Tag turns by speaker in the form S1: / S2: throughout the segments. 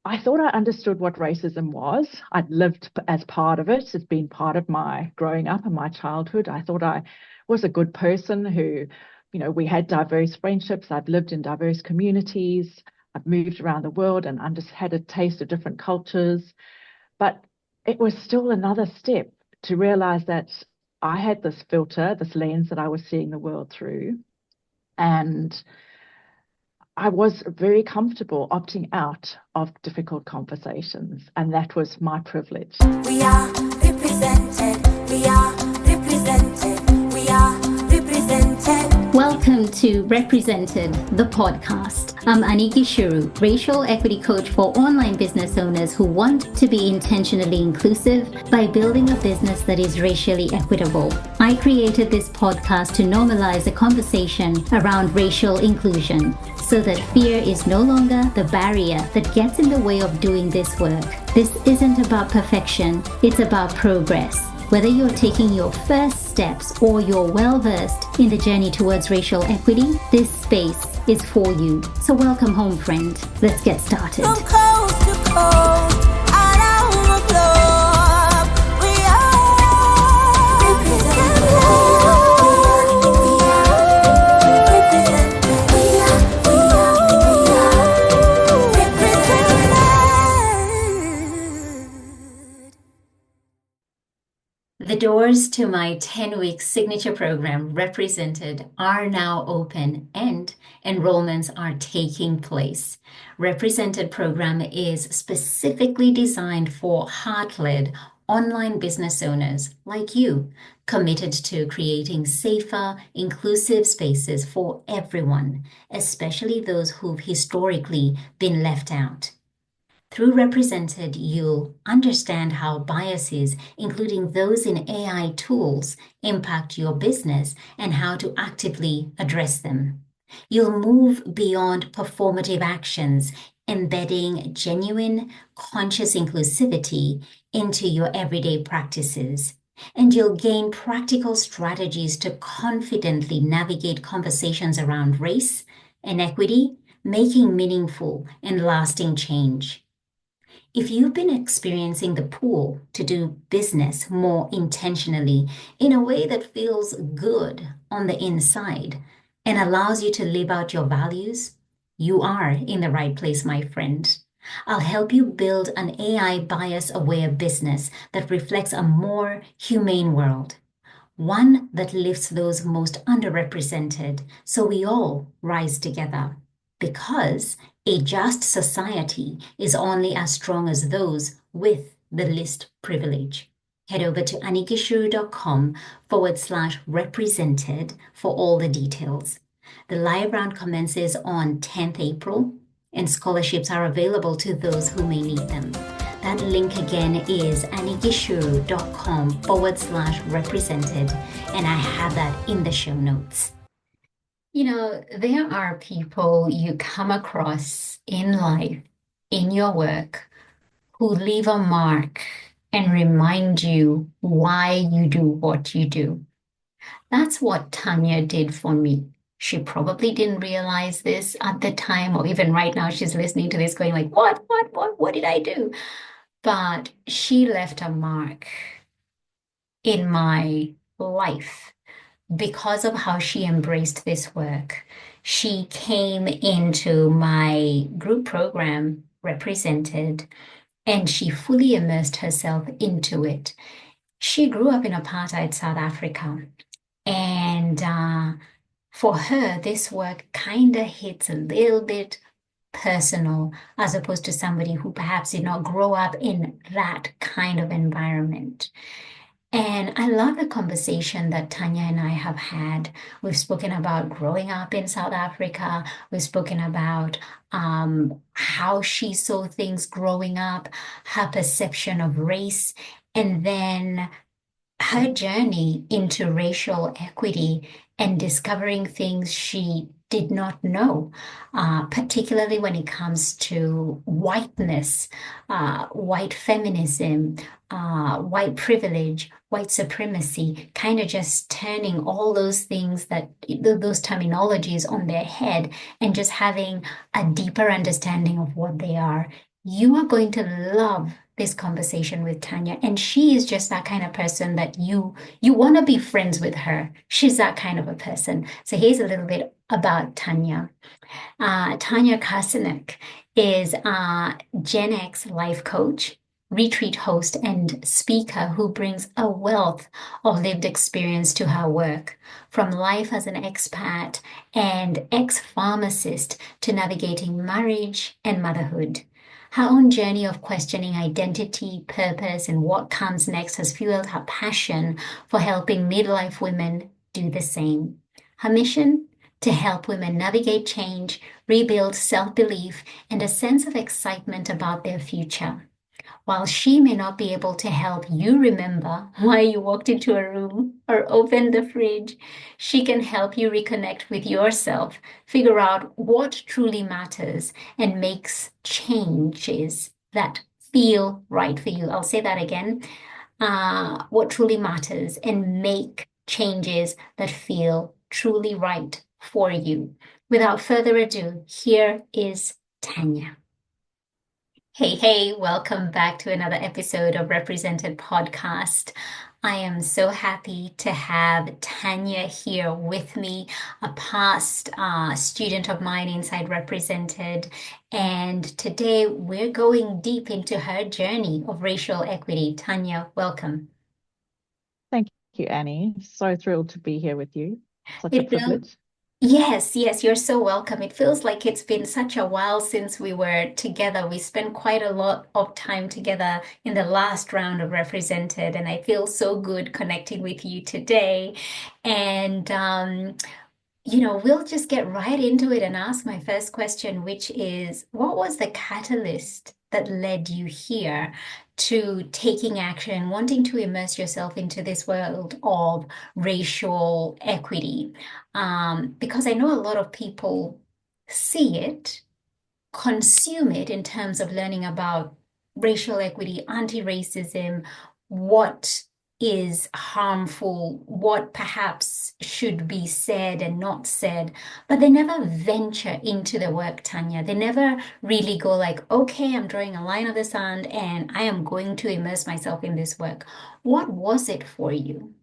S1: I thought I understood what racism was. I'd lived as part of it. It's been part of my growing up and my childhood. I thought I was a good person who, we had diverse friendships. I've lived in diverse communities. I've moved around the world and had a taste of different cultures. But it was still another step to realize that I had this filter, this lens that I was seeing the world through. And I was very comfortable opting out of difficult conversations, and that was my privilege.
S2: We are represented. We are represented. We are represented.
S3: Welcome to Represented, the podcast. I'm Aniki Shuru, racial equity coach for online business owners who want to be intentionally inclusive by building a business that is racially equitable. I created this podcast to normalize a conversation around racial inclusion so that fear is no longer the barrier that gets in the way of doing this work. This isn't about perfection, it's about progress. Whether you're taking your first steps or you're well-versed in the journey towards racial equity, this space is for you. So welcome home, friend. Let's get started.
S2: From coast to coast, around the globe, we are represented.
S3: The doors to my 10-week signature program, Represented, are now open and enrollments are taking place. Represented program is specifically designed for heart-led online business owners like you, committed to creating safer, inclusive spaces for everyone, especially those who've historically been left out. Through Represented, you'll understand how biases, including those in AI tools, impact your business and how to actively address them. You'll move beyond performative actions, embedding genuine, conscious inclusivity into your everyday practices. And you'll gain practical strategies to confidently navigate conversations around race and equity, making meaningful and lasting change. If you've been experiencing the pull to do business more intentionally in a way that feels good on the inside and allows you to live out your values, you are in the right place, my friend. I'll help you build an AI bias-aware business that reflects a more humane world, one that lifts those most underrepresented so we all rise together. Because a just society is only as strong as those with the least privilege. Head over to anikishuru.com/represented for all the details. The live round commences on 10th April and scholarships are available to those who may need them. That link again is anikishuru.com/represented, and I have that in the show notes. You know, there are people you come across in life, in your work, who leave a mark and remind you why you do what you do. That's what Tania did for me. She probably didn't realize this at the time, or even right now she's listening to this going like, what did I do? But she left a mark in my life. Because of how she embraced this work, she came into my group program, Represented, and she fully immersed herself into it. She grew up in apartheid South Africa, and for her, this work kind of hits a little bit personal as opposed to somebody who perhaps did not grow up in that kind of environment. And I love the conversation that Tania and I have had. We've spoken about growing up in South Africa. We've spoken about how she saw things growing up, her perception of race, and then her journey into racial equity and discovering things she did not know, particularly when it comes to whiteness, white feminism, white privilege, white supremacy, kind of just turning all those things those terminologies on their head and just having a deeper understanding of what they are You are going to love this conversation with Tania. And she is just that kind of person that you want to be friends with her. She's that kind of a person. So here's a little bit about Tania. Tania Carcenac is a Gen X life coach, retreat host, and speaker who brings a wealth of lived experience to her work, from life as an expat and ex-pharmacist to navigating marriage and motherhood. Her own journey of questioning identity, purpose, and what comes next has fueled her passion for helping midlife women do the same. Her mission? To help women navigate change, rebuild self belief, and a sense of excitement about their future. While she may not be able to help you remember why you walked into a room or opened the fridge, she can help you reconnect with yourself, figure out what truly matters, and makes changes that feel right for you. I'll say that again. What truly matters and make changes that feel truly right for you. Without further ado, here is Tania. Hey, hey, welcome back to another episode of Represented Podcast. I am so happy to have Tania here with me, a past student of mine inside Represented. And today we're going deep into her journey of racial equity. Tania, welcome.
S1: Thank you, Annie. So thrilled to be here with you. Such a
S3: It feels
S1: privilege.
S3: Yes, yes, you're so welcome. It feels like it's been such a while since we were together. We spent quite a lot of time together in the last round of Represented, and I feel so good connecting with you today. And we'll just get right into it and ask my first question, which is, what was the catalyst that led you here to taking action and wanting to immerse yourself into this world of racial equity? Because I know a lot of people see it, consume it in terms of learning about racial equity, anti-racism, what is harmful, what perhaps should be said and not said, but they never venture into the work, Tania. They never really go like, okay, I'm drawing a line of the sand and I am going to immerse myself in this work. What was it for you?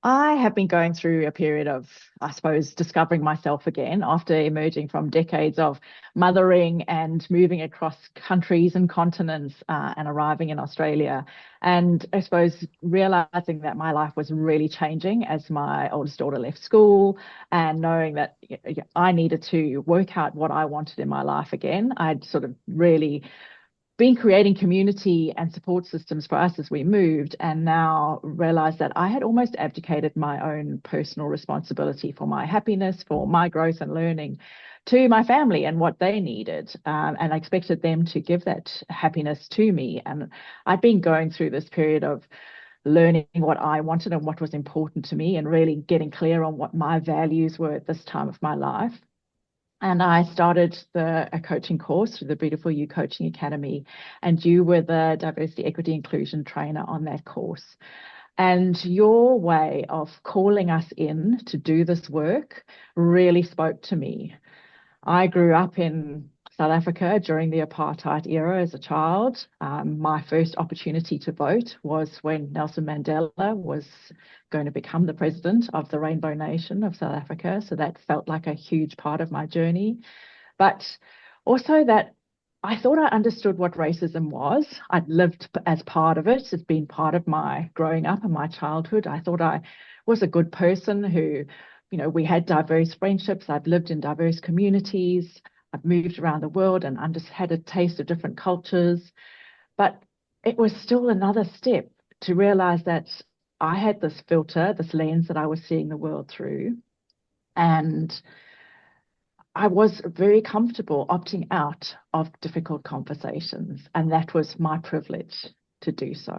S1: I have been going through a period of, I suppose, discovering myself again after emerging from decades of mothering and moving across countries and continents and arriving in Australia. And I suppose realizing that my life was really changing as my oldest daughter left school and knowing that I needed to work out what I wanted in my life again. I'd sort of really been creating community and support systems for us as we moved, and now realized that I had almost abdicated my own personal responsibility for my happiness, for my growth and learning to my family and what they needed. And I expected them to give that happiness to me. And I'd been going through this period of learning what I wanted and what was important to me and really getting clear on what my values were at this time of my life. And I started a coaching course through the Beautiful You Coaching Academy, and you were the diversity, equity, inclusion trainer on that course. And your way of calling us in to do this work really spoke to me. I grew up in South Africa during the apartheid era as a child. My first opportunity to vote was when Nelson Mandela was going to become the president of the Rainbow Nation of South Africa. So that felt like a huge part of my journey. But also that I thought I understood what racism was. I'd lived as part of it. It's been part of my growing up and my childhood. I thought I was a good person who, we had diverse friendships. I've lived in diverse communities. I've moved around the world and had a taste of different cultures. But it was still another step to realize that I had this filter, this lens that I was seeing the world through. And I was very comfortable opting out of difficult conversations. And that was my privilege to do so.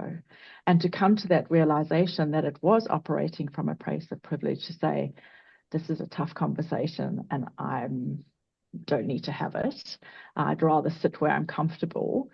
S1: And to come to that realization that it was operating from a place of privilege to say, this is a tough conversation and I don't need to have it. I'd rather sit where I'm comfortable,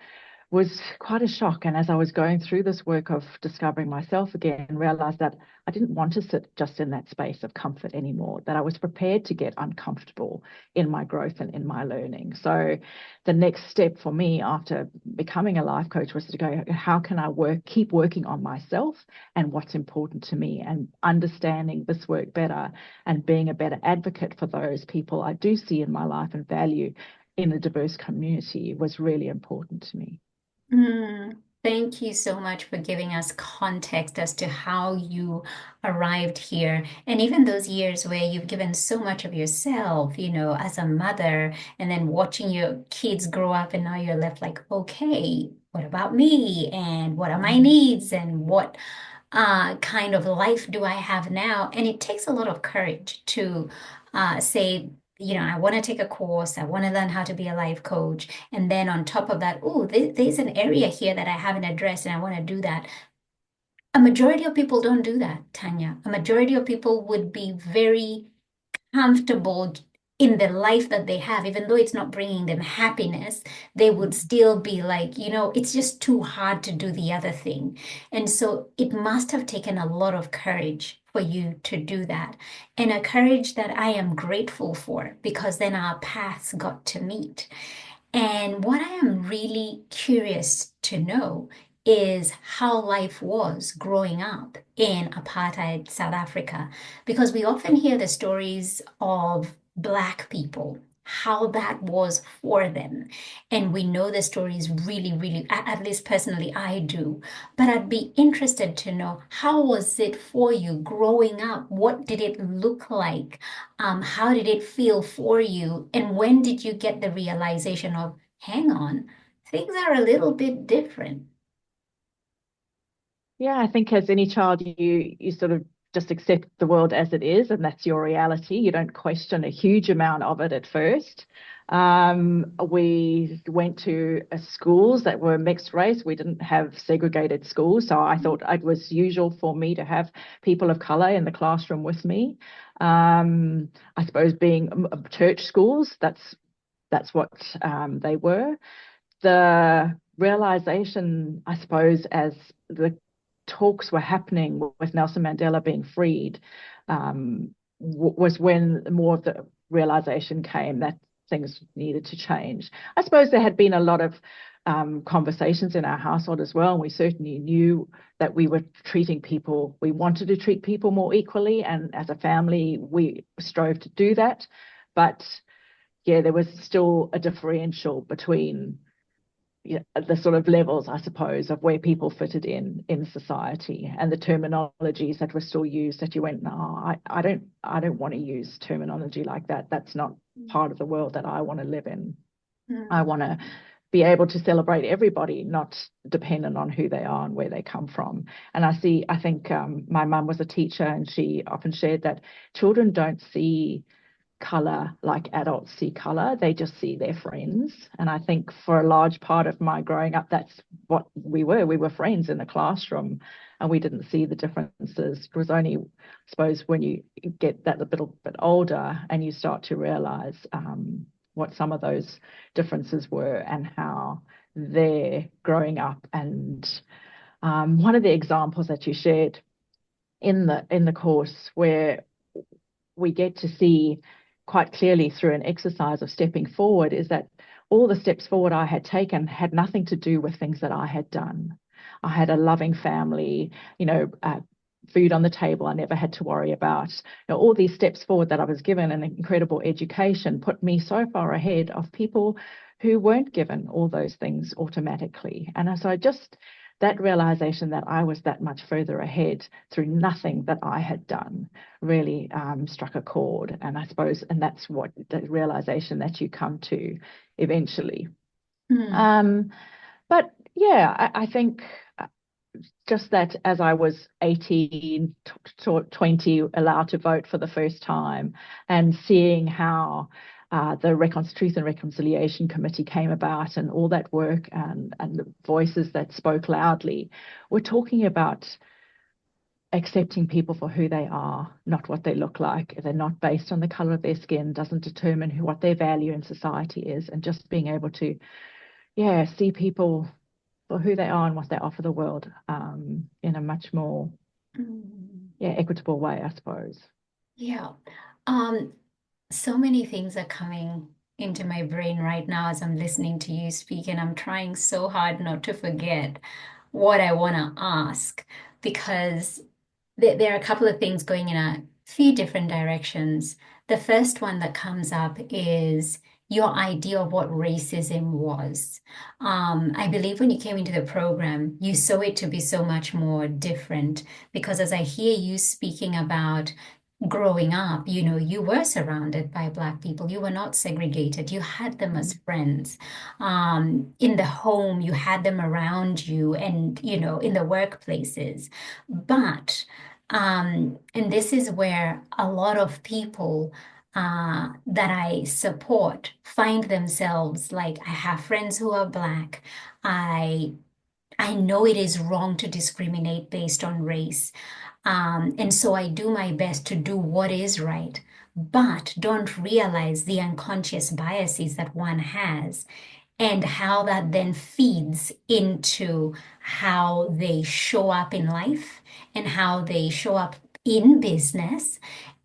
S1: was quite a shock. And as I was going through this work of discovering myself again, realized that I didn't want to sit just in that space of comfort anymore, that I was prepared to get uncomfortable in my growth and in my learning. So the next step for me after becoming a life coach was to go, how can I keep working on myself and what's important to me, and understanding this work better and being a better advocate for those people I do see in my life and value in a diverse community was really important to me.
S3: Thank you so much for giving us context as to how you arrived here. And even those years where you've given so much of yourself, as a mother, and then watching your kids grow up, and now you're left like, okay, what about me? And what are my needs? And what kind of life do I have now? And it takes a lot of courage to say, I want to take a course, I want to learn how to be a life coach. And then on top of that, oh, there's an area here that I haven't addressed and I want to do that. A majority of people don't do that, Tanya. A majority of people would be very comfortable in the life that they have, even though it's not bringing them happiness, they would still be like, it's just too hard to do the other thing. And so it must have taken a lot of courage for you to do that. And a courage that I am grateful for, because then our paths got to meet. And what I am really curious to know is how life was growing up in apartheid South Africa, because we often hear the stories of Black people, how that was for them. And we know the stories really, really, at least personally, I do. But I'd be interested to know, how was it for you growing up? What did it look like? How did it feel for you? And when did you get the realization of, hang on, things are a little bit different?
S1: Yeah, I think as any child, you sort of just accept the world as it is, and that's your reality. You don't question a huge amount of it at first. We went to schools that were mixed race. We didn't have segregated schools, so I thought it was usual for me to have people of color in the classroom with me. I suppose being church schools, that's what they were. The realization, I suppose, as the talks were happening with Nelson Mandela being freed, was when more of the realization came that things needed to change. I suppose there had been a lot of conversations in our household as well, and we certainly knew that we were we wanted to treat people more equally, and as a family, we strove to do that. But yeah, there was still a differential between the sort of levels, I suppose, of where people fitted in society, and the terminologies that were still used, that you went, no, I don't want to use terminology like that. That's not part of the world that I want to live in. I want to be able to celebrate everybody, not dependent on who they are and where they come from. And I think my mum was a teacher, and she often shared that children don't see color like adults see color. They just see their friends. And I think for a large part of my growing up, that's what we were. We were friends in the classroom, and we didn't see the differences. It was only, I suppose, when you get that a little bit older and you start to realize what some of those differences were and how they're growing up. And one of the examples that you shared in the course, where we get to see quite clearly through an exercise of stepping forward, is that all the steps forward I had taken had nothing to do with things that I had done. I had a loving family, food on the table I never had to worry about. All these steps forward that I was given, an incredible education, put me so far ahead of people who weren't given all those things automatically. And so just that realization that I was that much further ahead through nothing that I had done really struck a chord. And I suppose, and that's what the realization that you come to eventually. But yeah, I think just that as I was 18 to 20, allowed to vote for the first time, and seeing how the Truth and Reconciliation Committee came about, and all that work, and the voices that spoke loudly were talking about accepting people for who they are, not what they look like. They're not based on the color of their skin, doesn't determine what their value in society is, and just being able to, see people for who they are and what they offer the world in a much more equitable way, I suppose.
S3: Yeah. Um, so many things are coming into my brain right now as I'm listening to you speak, and I'm trying so hard not to forget what I want to ask because there are a couple of things going in a few different directions. The first one that comes up is your idea of what racism was. I believe when you came into the program, you saw it to be so much more different because as I hear you speaking about growing up, you were surrounded by Black people. You were not segregated. You had them as friends. In the home, you had them around you and, in the workplaces. But and this is where a lot of people that I support find themselves like, I have friends who are Black. I I know it is wrong to discriminate based on race. And so I do my best to do what is right, but don't realize the unconscious biases that one has and how that then feeds into how they show up in life and how they show up in business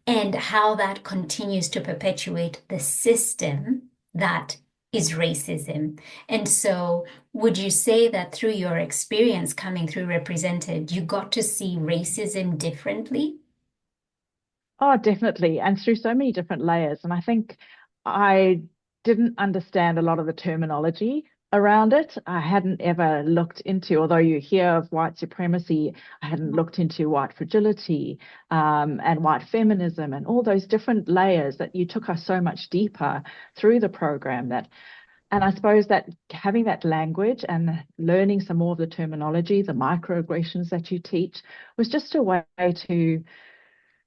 S3: and how that continues to perpetuate the system that is racism. And so, would you say that through your experience coming through Represented, you got to see racism differently?
S1: Oh, definitely. And through so many different layers. And I think I didn't understand a lot of the terminology around it. I hadn't ever looked into, although you hear of white supremacy, I hadn't looked into white fragility and white feminism and all those different layers that you took us so much deeper through the program that. And I suppose that having that language and learning some more of the terminology, the microaggressions that you teach, was just a way to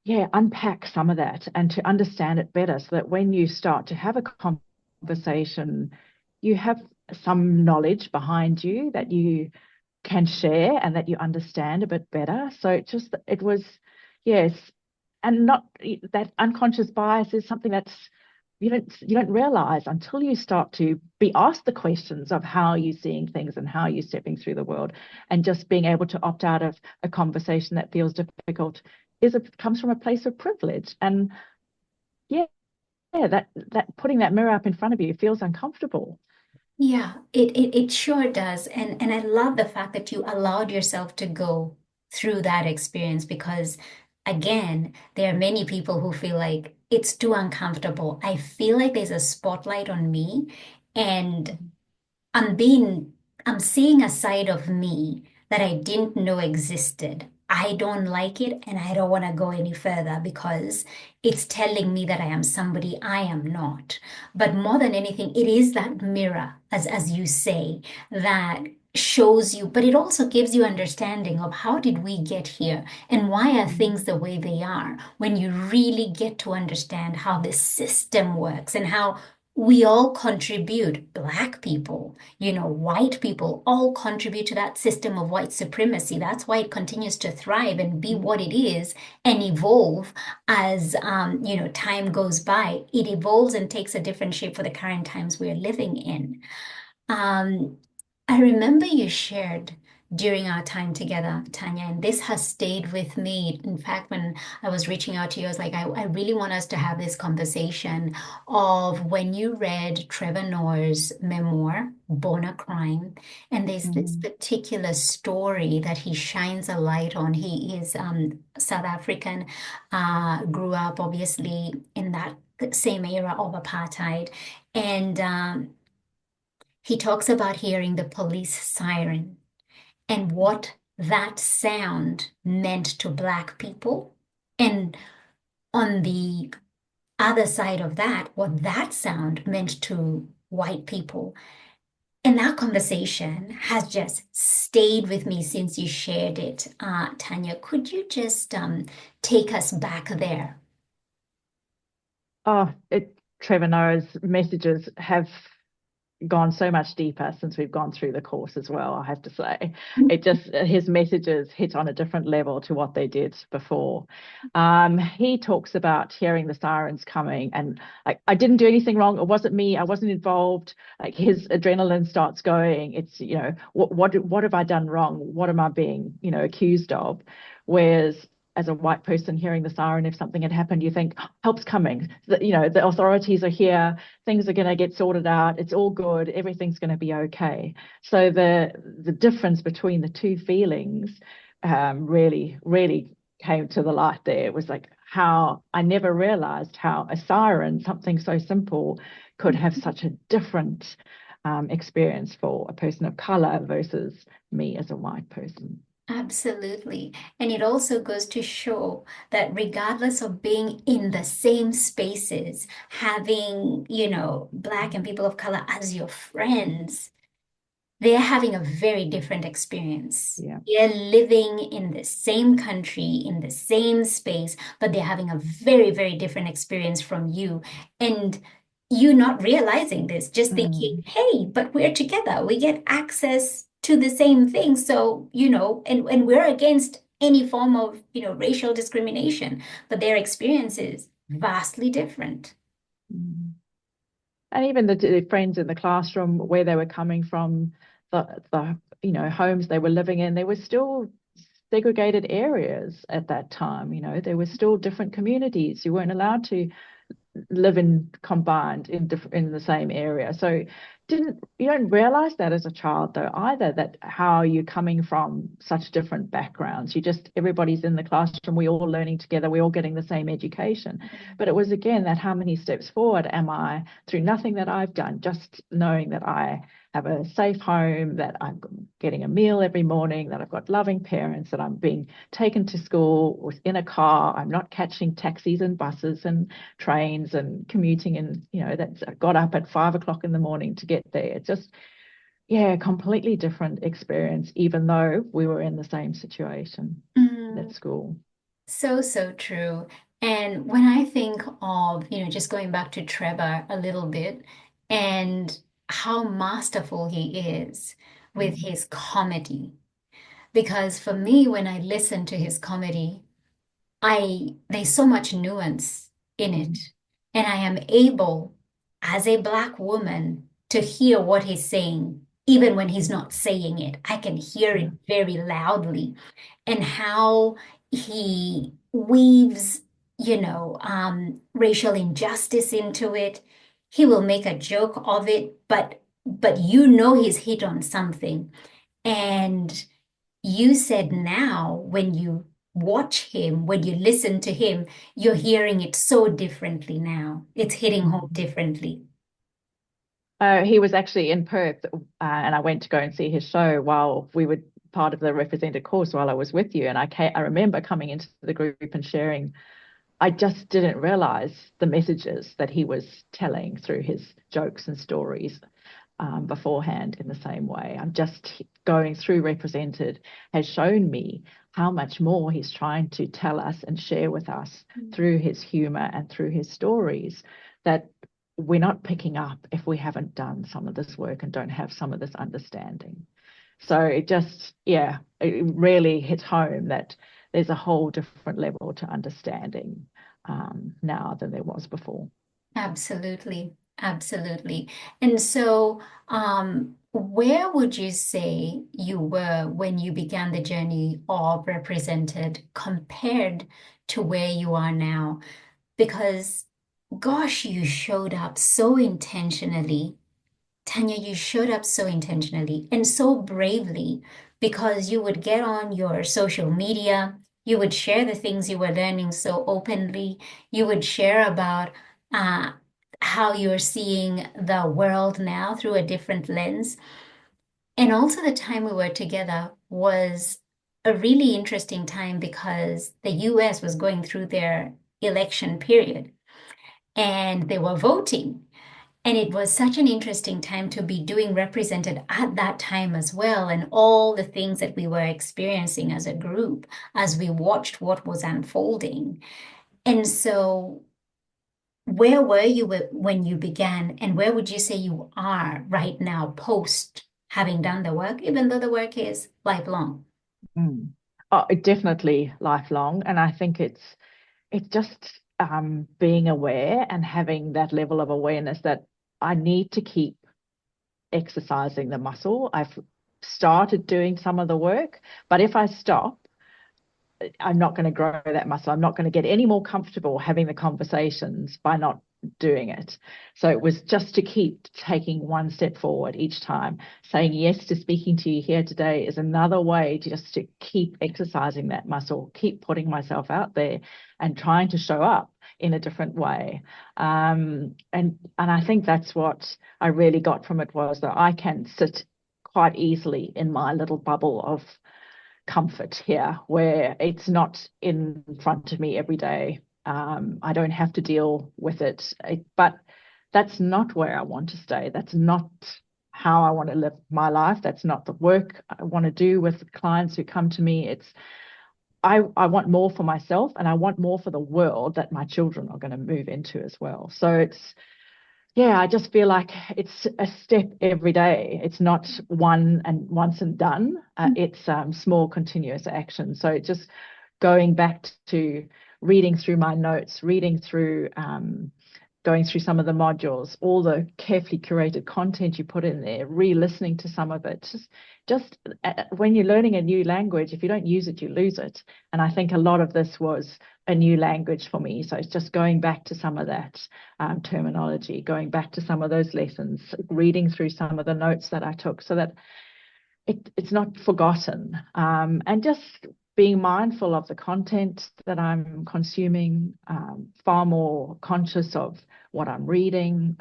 S1: unpack some of that and to understand it better so that when you start to have a conversation, you have some knowledge behind you that you can share and that you understand a bit better. So it was, yes, and not that unconscious bias is something that's you don't realize until you start to be asked the questions of how you're seeing things and how you're stepping through the world, and just being able to opt out of a conversation that feels difficult comes from a place of privilege. And yeah, that putting that mirror up in front of you feels uncomfortable.
S3: Yeah, it sure does. And I love the fact that you allowed yourself to go through that experience because again, there are many people who feel like it's too uncomfortable. I feel like there's a spotlight on me and I'm being, I'm seeing a side of me that I didn't know existed. I don't like it and I don't want to go any further because it's telling me that I am somebody I am not. But more than anything, it is that mirror, as you say, that shows you, but it also gives you understanding of how did we get here and why are things the way they are when you really get to understand how the system works and how we all contribute, Black people, white people all contribute to that system of white supremacy. That's why it continues to thrive and be what it is and evolve as, time goes by. It evolves and takes a different shape for the current times we're living in. Um, I remember you shared during our time together, Tanya, and this has stayed with me. In fact, when I was reaching out to you, I was like, I really want us to have this conversation of when you read Trevor Noah's memoir, Born a Crime, and there's this
S1: Mm.
S3: particular story that he shines a light on. He is South African, grew up obviously in that same era of apartheid, and he talks about hearing the police siren and what that sound meant to Black people. And on the other side of that, what that sound meant to white people. And that conversation has just stayed with me since you shared it. Tanya, could you just take us back there?
S1: Oh, Trevor Noah's messages have gone so much deeper since we've gone through the course as well, I have to say. It just, his messages hit on a different level to what they did before. He talks about hearing the sirens coming and like, I didn't do anything wrong. It wasn't me. I wasn't involved. Like his adrenaline starts going. It's, you know, what have I done wrong? What am I being, you know, accused of? Whereas as a white person hearing the siren, if something had happened, you think, help's coming. You know, the authorities are here. Things are going to get sorted out. It's all good. Everything's going to be okay. So the difference between the two feelings really came to the light there. It was like how I never realized how a siren, something so simple, could have such a different experience for a person of color versus me as a white person.
S3: Absolutely. And it also goes to show that regardless of being in the same spaces, having, Black and people of color as your friends, they're having a very different experience.
S1: Yeah.
S3: They're living in the same country, in the same space, but they're having a very, very different experience from you. And you not realizing this, just thinking, hey, but we're together. We get access to the same thing. So, and we're against any form of, racial discrimination, but their experience is vastly different.
S1: And even the friends in the classroom where they were coming from, the homes they were living in, they were still segregated areas at that time. There were still different communities. You weren't allowed to live in combined in the same area. So you don't realize that as a child though either, that how you're coming from such different backgrounds. Everybody's in the classroom, we're all learning together, we're all getting the same education. But it was again that how many steps forward am I through nothing that I've done, just knowing that I have a safe home, that I'm getting a meal every morning, that I've got loving parents, that I'm being taken to school within a car, I'm not catching taxis and buses and trains and commuting, and that I got up at 5 o'clock in the morning to get there. It's just, completely different experience, even though we were in the same situation at school.
S3: So, so true. And when I think of, just going back to Trevor a little bit and how masterful he is with his comedy. Because for me, when I listen to his comedy, there's so much nuance in it. And I am able, as a Black woman, to hear what he's saying, even when he's not saying it. I can hear it very loudly. And how he weaves, racial injustice into it. He will make a joke of it, but he's hit on something. And you said now, when you watch him, when you listen to him, you're hearing it so differently now. It's hitting home differently.
S1: He was actually in Perth, and I went to go and see his show while we were part of the represented course while I was with you. And I remember coming into the group and sharing, I just didn't realize the messages that he was telling through his jokes and stories beforehand in the same way. I'm just going through Represented has shown me how much more he's trying to tell us and share with us through his humor and through his stories, that we're not picking up if we haven't done some of this work and don't have some of this understanding. So it really hits home that there's a whole different level to understanding now than there was before.
S3: Absolutely. Absolutely. And so, where would you say you were when you began the journey of Represented compared to where you are now? Because, gosh, you showed up so intentionally. Tania, you showed up so intentionally and so bravely, because you would get on your social media, you would share the things you were learning so openly, you would share about uh, how you're seeing the world now through a different lens. And also, the time we were together was a really interesting time because the US was going through their election period and they were voting. And it was such an interesting time to be doing Represented at that time as well, and all the things that we were experiencing as a group as we watched what was unfolding. And so Where were you when you began, and where would you say you are right now post having done the work, even though the work is lifelong?
S1: Mm. Oh, definitely lifelong. And I think it's just being aware and having that level of awareness that I need to keep exercising the muscle. I've started doing some of the work, but if I stop, I'm not going to grow that muscle. I'm not going to get any more comfortable having the conversations by not doing it. So it was just to keep taking one step forward each time. Saying yes to speaking to you here today is another way to just to keep exercising that muscle, keep putting myself out there and trying to show up in a different way. And I think that's what I really got from it, was that I can sit quite easily in my little bubble of comfort here, where it's not in front of me every day. I don't have to deal with it, but that's not where I want to stay. That's not how I want to live my life. That's not the work I want to do with clients who come to me. I want more for myself, and I want more for the world that my children are going to move into as well. So I just feel like it's a step every day. It's not once and done. It's small continuous action. So just going back to reading through my notes, reading through going through some of the modules, all the carefully curated content you put in there, re-listening to some of it. Just when you're learning a new language, if you don't use it, you lose it. And I think a lot of this was a new language for me. So it's just going back to some of that terminology, going back to some of those lessons, reading through some of the notes that I took so that it's not forgotten, and just being mindful of the content that I'm consuming, far more conscious of what I'm reading,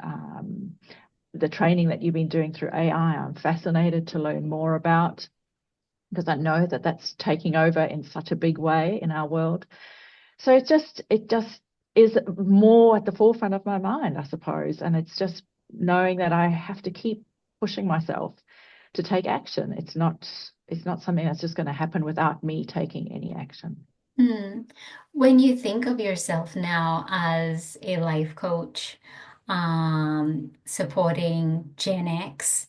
S1: the training that you've been doing through AI. I'm fascinated to learn more about, because I know that that's taking over in such a big way in our world. So it just is more at the forefront of my mind, I suppose. And it's just knowing that I have to keep pushing myself to take action. It's not something that's just going to happen without me taking any action.
S3: Hmm. When you think of yourself now as a life coach, supporting Gen X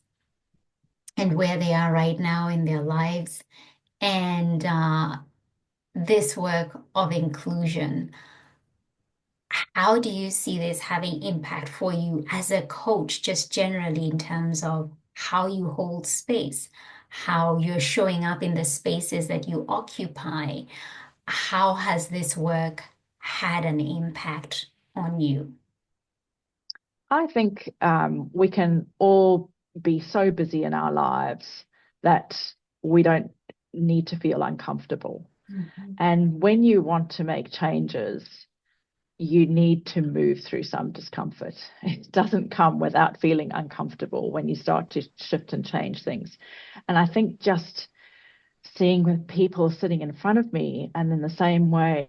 S3: and where they are right now in their lives, and this work of inclusion, how do you see this having impact for you as a coach, just generally in terms of how you hold space, how you're showing up in the spaces that you occupy? How has this work had an impact on you?
S1: I think we can all be so busy in our lives that we don't need to feel uncomfortable.
S3: Mhm.
S1: And when you want to make changes, you need to move through some discomfort. It doesn't come without feeling uncomfortable when you start to shift and change things. And I think just seeing with people sitting in front of me, and in the same way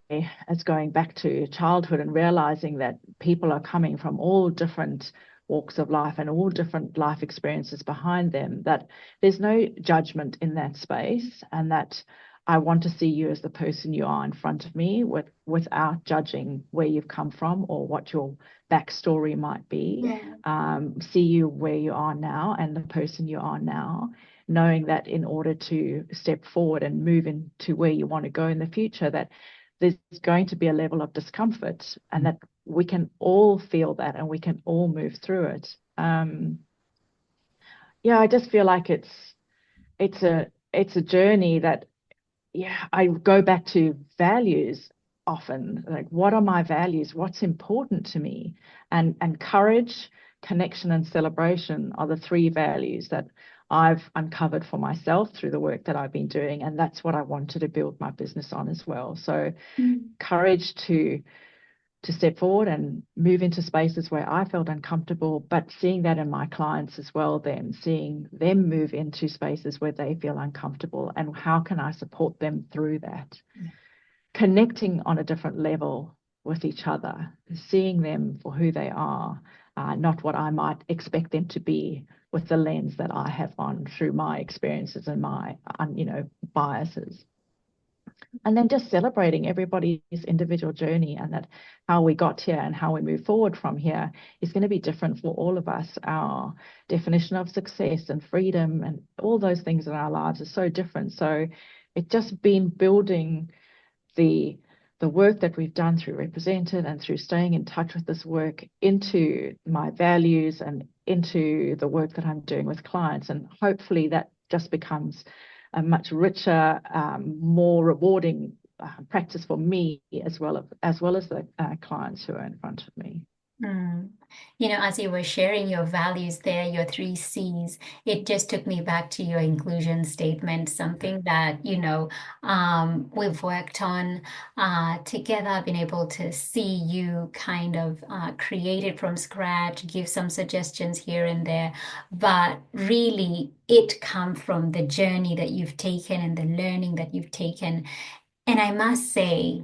S1: as going back to childhood and realizing that people are coming from all different walks of life and all different life experiences behind them, that there's no judgment in that space, and that I want to see you as the person you are in front of me, without judging where you've come from or what your backstory might be.
S3: Yeah.
S1: See you where you are now and the person you are now, knowing that in order to step forward and move into where you want to go in the future, that there's going to be a level of discomfort, and that we can all feel that and we can all move through it. I just feel like it's a journey that, I go back to values often. Like, what are my values? What's important to me? And courage, connection, and celebration are the three values that I've uncovered for myself through the work that I've been doing. And that's what I wanted to build my business on as well. So
S3: Mm.
S1: courage to step forward and move into spaces where I felt uncomfortable, but seeing that in my clients as well, then seeing them move into spaces where they feel uncomfortable, and how can I support them through that?
S3: Yeah.
S1: Connecting on a different level with each other, seeing them for who they are, not what I might expect them to be with the lens that I have on through my experiences and my, biases. And then just celebrating everybody's individual journey, and that how we got here and how we move forward from here is going to be different for all of us. Our definition of success and freedom and all those things in our lives are so different. So it's just been building the work that we've done through Represented and through staying in touch with this work into my values and into the work that I'm doing with clients. And hopefully that just becomes a much richer, more rewarding practice for me as well as the clients who are in front of me.
S3: You know, as you were sharing your values there, your 3 C's, it just took me back to your inclusion statement, something that, we've worked on together. I've been able to see you kind of create it from scratch, give some suggestions here and there, but really it come from the journey that you've taken and the learning that you've taken. And I must say,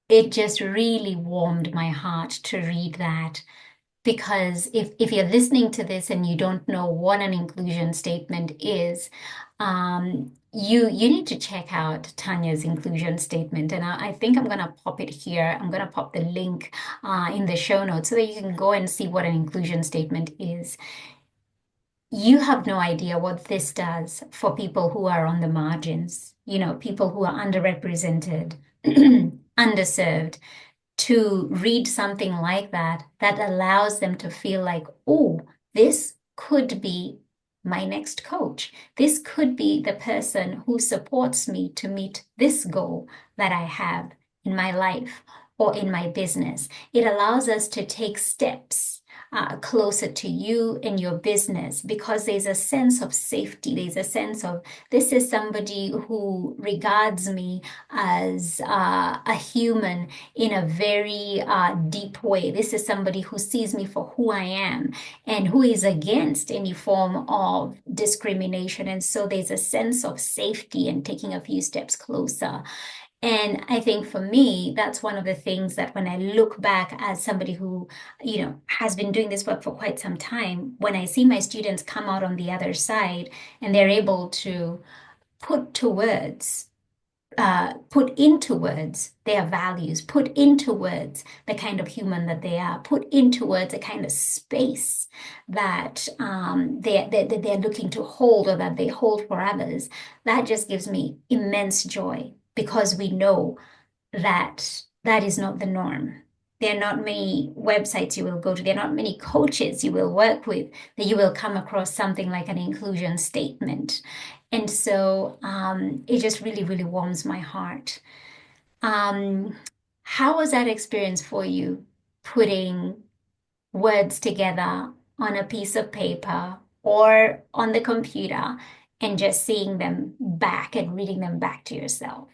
S3: it just really warmed my heart to read that, because if you're listening to this and you don't know what an inclusion statement is, you need to check out Tania's inclusion statement. And I think I'm going to pop it here. I'm going to pop the link in the show notes so that you can go and see what an inclusion statement is. You have no idea what this does for people who are on the margins, people who are underrepresented, underserved, to read something like that allows them to feel like, oh, this could be my next coach. This could be the person who supports me to meet this goal that I have in my life or in my business. It allows us to take steps closer to you and your business, because there's a sense of safety. There's a sense of, this is somebody who regards me as a human in a very deep way. This is somebody who sees me for who I am and who is against any form of discrimination. And so there's a sense of safety and taking a few steps closer. And I think for me, that's one of the things that when I look back as somebody who, has been doing this work for quite some time, when I see my students come out on the other side and they're able to put into words their values, put into words the kind of human that they are, put into words a kind of space that they're looking to hold, or that they hold for others, that just gives me immense joy, because we know that that is not the norm. There are not many websites you will go to. There are not many coaches you will work with that you will come across something like an inclusion statement. And so it just really, really warms my heart. How was that experience for you, putting words together on a piece of paper or on the computer and just seeing them back and reading them back to yourself?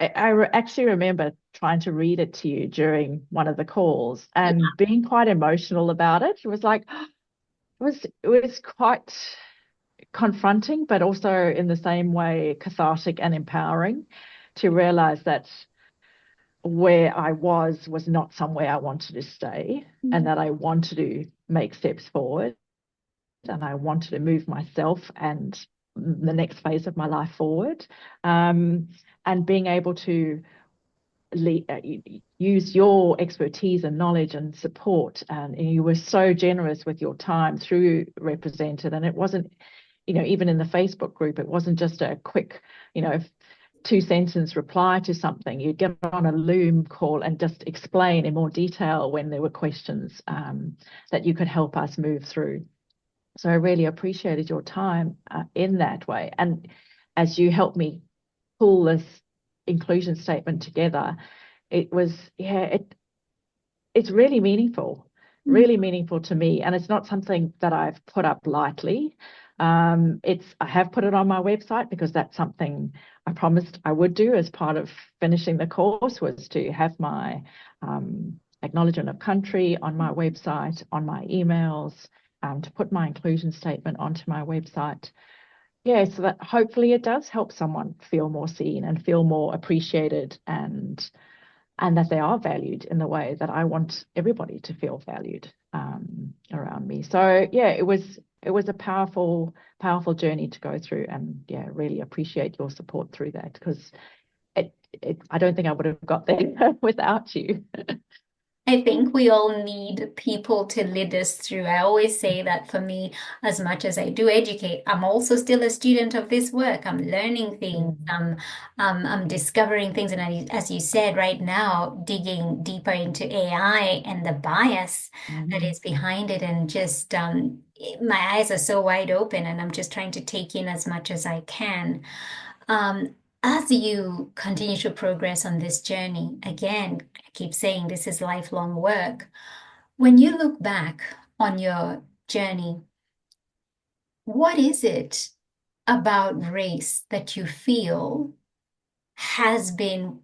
S1: I actually remember trying to read it to you during one of the calls and being quite emotional about it. It was like, it was quite confronting, but also in the same way cathartic and empowering to realize that where I was not somewhere I wanted to stay, and that I wanted to make steps forward, and I wanted to move myself and the next phase of my life forward, and being able to use your expertise and knowledge and support. And you were so generous with your time through Represented. And it wasn't, even in the Facebook group, it wasn't just a quick, 2-sentence reply to something. You'd get on a Loom call and just explain in more detail when there were questions that you could help us move through. So I really appreciated your time in that way. And as you helped me pull this inclusion statement together, it was, it's really meaningful to me. And it's not something that I've put up lightly. I have put it on my website because that's something I promised I would do as part of finishing the course, was to have my acknowledgement of country on my website, on my emails, to put my inclusion statement onto my website. Yeah, so that hopefully it does help someone feel more seen and feel more appreciated, and that they are valued in the way that I want everybody to feel valued around me. So yeah, it was it was a powerful journey to go through, and yeah, really appreciate your support through that, because I don't think I would have got there without you.
S3: I think we all need people to lead us through. I always say that for me, as much as I do educate, I'm also still a student of this work. I'm learning things. I'm discovering things. And as you said, right now, digging deeper into AI and the bias that is behind it. And just my eyes are so wide open, and I'm just trying to take in as much as I can. Um, as you continue to progress on this journey, again, I keep saying this is lifelong work. When you look back on your journey, what is it about race that you feel has been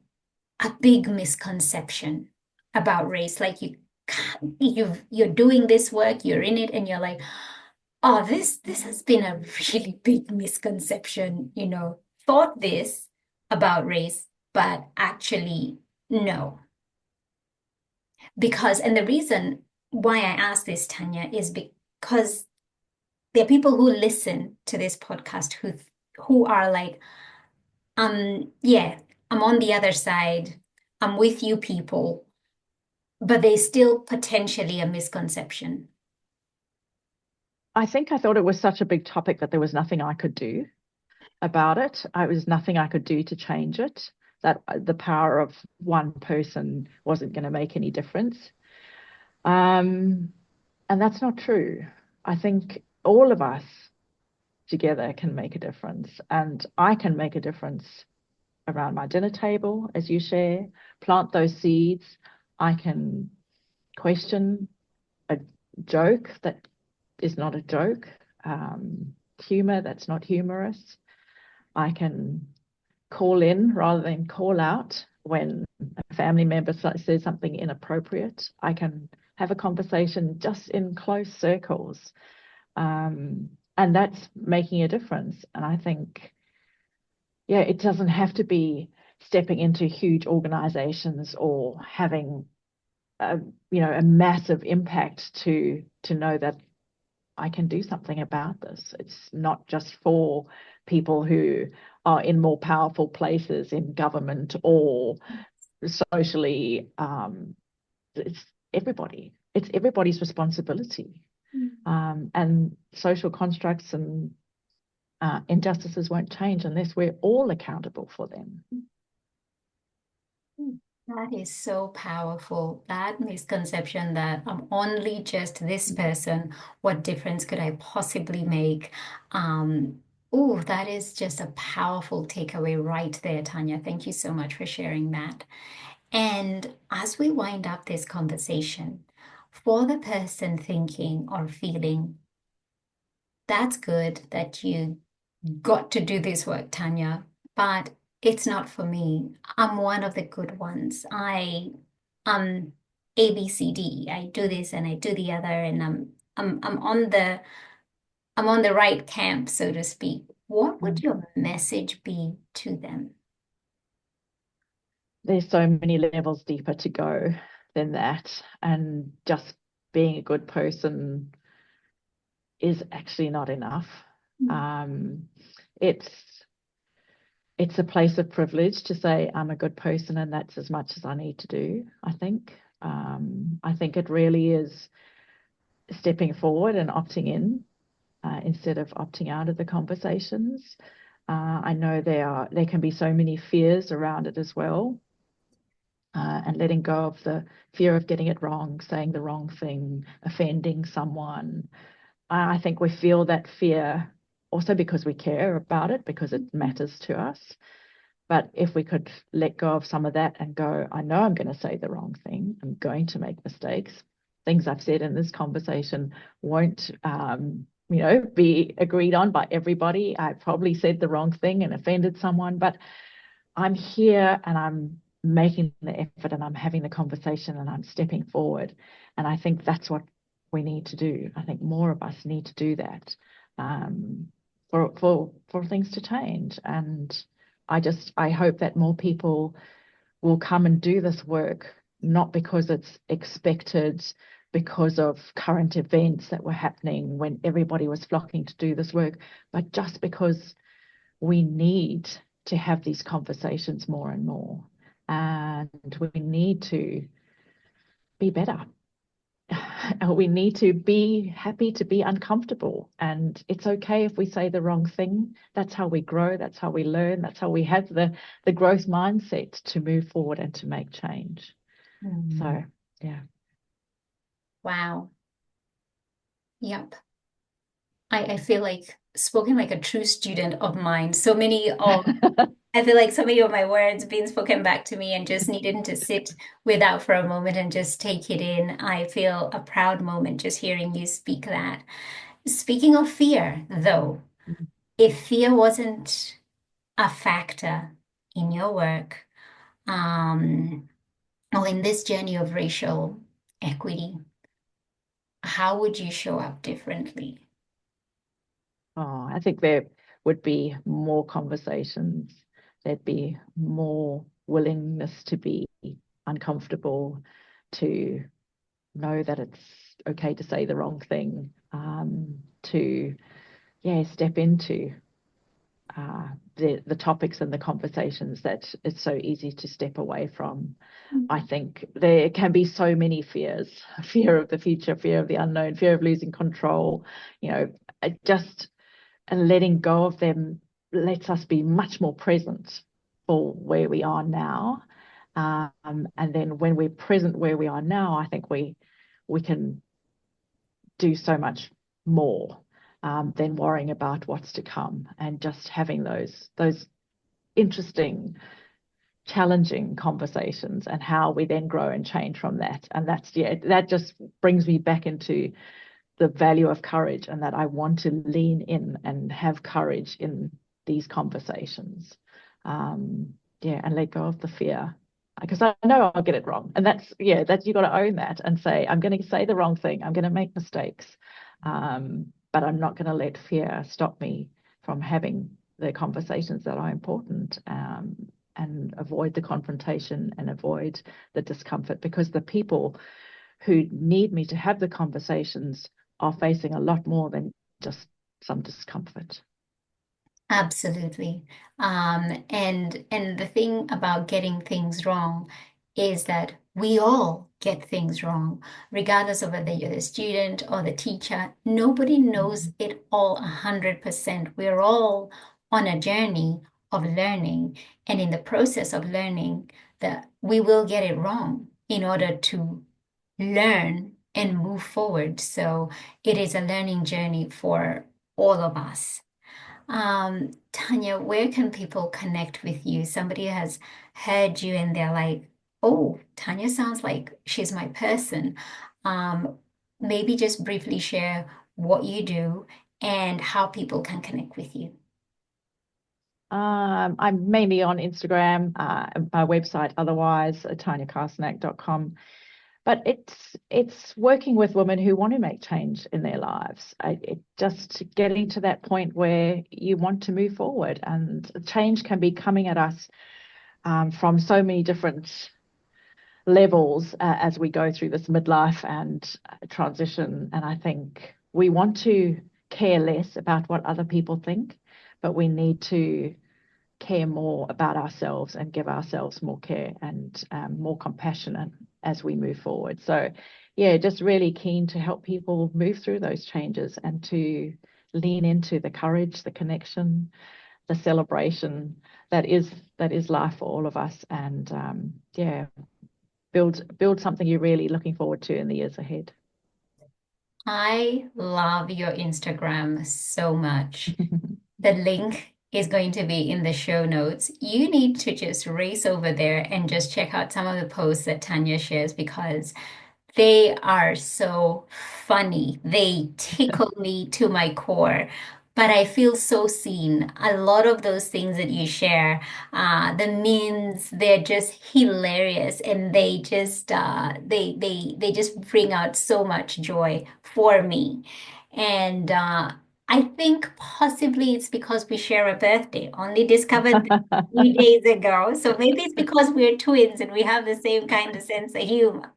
S3: a big misconception about race? Like you're doing this work, you're in it, and you're like, oh, this has been a really big misconception, thought this about race, but actually no. And the reason why I ask this, Tania, is because there are people who listen to this podcast who are like, yeah, I'm on the other side. I'm with you people, but there's still potentially a misconception.
S1: I think I thought it was such a big topic that there was nothing I could do about it. There was nothing I could do to change it, that the power of one person wasn't going to make any difference. And that's not true. I think all of us together can make a difference. And I can make a difference around my dinner table, as you share, plant those seeds. I can question a joke that is not a joke, humor that's not humorous. I can call in rather than call out when a family member says something inappropriate. I can have a conversation just in close circles. And that's making a difference. And I think, yeah, it doesn't have to be stepping into huge organizations or having a massive impact to know that I can do something about this. It's not just for people who are in more powerful places in government or socially. It's everybody. It's everybody's responsibility. And social constructs and injustices won't change unless we're all accountable for them.
S3: That is so powerful. That misconception that I'm only just this person, what difference could I possibly make? Oh, that is just a powerful takeaway right there, Tania. Thank you so much for sharing that. And as we wind up this conversation, for the person thinking or feeling, that's good that you got to do this work, Tania, but it's not for me. I'm one of the good ones. I'm ABCD. I do this and I do the other, and I'm on the right camp, so to speak. What would your message be to them?
S1: There's so many levels deeper to go than that. And just being a good person is actually not enough. It's a place of privilege to say I'm a good person, and that's as much as I need to do, I think. I think it really is stepping forward and opting in instead of opting out of the conversations. I know there can be so many fears around it as well. And letting go of the fear of getting it wrong, saying the wrong thing, offending someone. I think we feel that fear also because we care about it, because it matters to us. But if we could let go of some of that and go, I know I'm going to say the wrong thing. I'm going to make mistakes. Things I've said in this conversation won't, be agreed on by everybody. I probably said the wrong thing and offended someone, but I'm here and I'm making the effort and I'm having the conversation and I'm stepping forward. And I think that's what we need to do. I think more of us need to do that for things to change. And I hope that more people will come and do this work, not because it's expected, because of current events that were happening when everybody was flocking to do this work, but just because we need to have these conversations more and more. And we need to be better. We need to be happy to be uncomfortable. And it's okay if we say the wrong thing. That's how we grow. That's how we learn. That's how we have the growth mindset to move forward and to make change. So, yeah.
S3: Wow. Yep. I feel like spoken like a true student of mine. I feel like so many of my words being spoken back to me and just needing to sit with that for a moment and just take it in. I feel a proud moment just hearing you speak that. Speaking of fear, though, if fear wasn't a factor in your work, um, or in this journey of racial equity, how would you show up differently?
S1: Oh, I think there would be more conversations. There'd be more willingness to be uncomfortable, to know that it's okay to say the wrong thing, to step into the topics and the conversations that it's so easy to step away from. I think there can be so many fears: fear of the future, fear of the unknown, fear of losing control. Just and letting go of them lets us be much more present for where we are now. And then when we're present where we are now, I think we can do so much more than worrying about what's to come, and just having those interesting, challenging conversations, and how we then grow and change from that. And that just brings me back into the value of courage, and that I want to lean in and have courage in these conversations. And let go of the fear, because I know I'll get it wrong. And that's you got to own that and say, I'm going to say the wrong thing. I'm going to make mistakes. But I'm not going to let fear stop me from having the conversations that are important, and avoid the confrontation and avoid the discomfort, because the people who need me to have the conversations are facing a lot more than just some discomfort.
S3: Absolutely. And the thing about getting things wrong is that we all get things wrong, regardless of whether you're the student or the teacher. Nobody knows it all 100%. We're all on a journey of learning, and in the process of learning, that we will get it wrong in order to learn and move forward. So it is a learning journey for all of us. Tania, where can people connect with you? Somebody has heard you and they're like, oh, Tania sounds like she's my person. Um, Maybe just briefly share what you do and how people can connect with you.
S1: I'm mainly on Instagram, my website otherwise, taniacarcenac.com. But it's working with women who want to make change in their lives. It just getting to that point where you want to move forward, and change can be coming at us from so many different levels as we go through this midlife and transition. And I think we want to care less about what other people think, but we need to care more about ourselves and give ourselves more care and more compassion as we move forward. So, just really keen to help people move through those changes and to lean into the courage, the connection, the celebration that is life for all of us, and build something you're really looking forward to in the years ahead.
S3: I love your Instagram so much. The link is going to be in the show notes. You need to just race over there and just check out some of the posts that Tania shares, because they are so funny. They tickle me to my core. But I feel so seen. A lot of those things that you share, the memes, they're just hilarious, and they just bring out so much joy for me. And I think possibly it's because we share a birthday. Only discovered this 3 days ago. So maybe it's because we're twins and we have the same kind of sense of humor.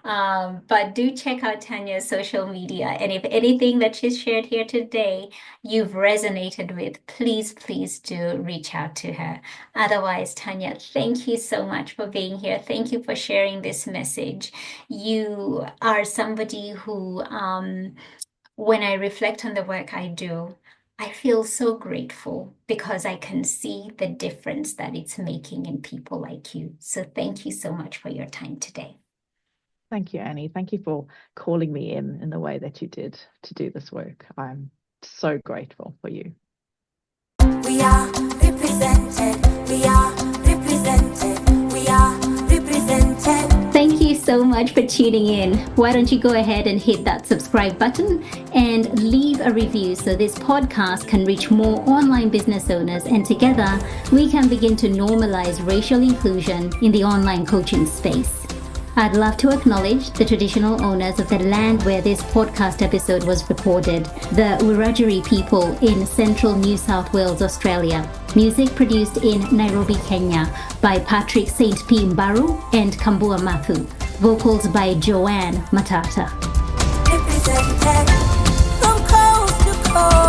S3: But do check out Tania's social media. And if anything that she's shared here today you've resonated with, please do reach out to her. Otherwise, Tania, thank you so much for being here. Thank you for sharing this message. You are somebody who when I reflect on the work I do, I feel so grateful because I can see the difference that it's making in people like you. So thank you so much for your time today.
S1: Thank you, Annie. Thank you for calling me in the way that you did to do this work. I'm so grateful for you.
S2: We are represented. We are represented. We are represented.
S3: Thank you so much for tuning in. Why don't you go ahead and hit that subscribe button and leave a review so this podcast can reach more online business owners, and together we can begin to normalize racial inclusion in the online coaching space. I'd love to acknowledge the traditional owners of the land where this podcast episode was recorded, the Wiradjuri people in central New South Wales, Australia. Music produced in Nairobi, Kenya by Patrick St. P. Mbaru and Kambua Mathu. Vocals by Joanne Matata.
S2: Represented from coast to coast.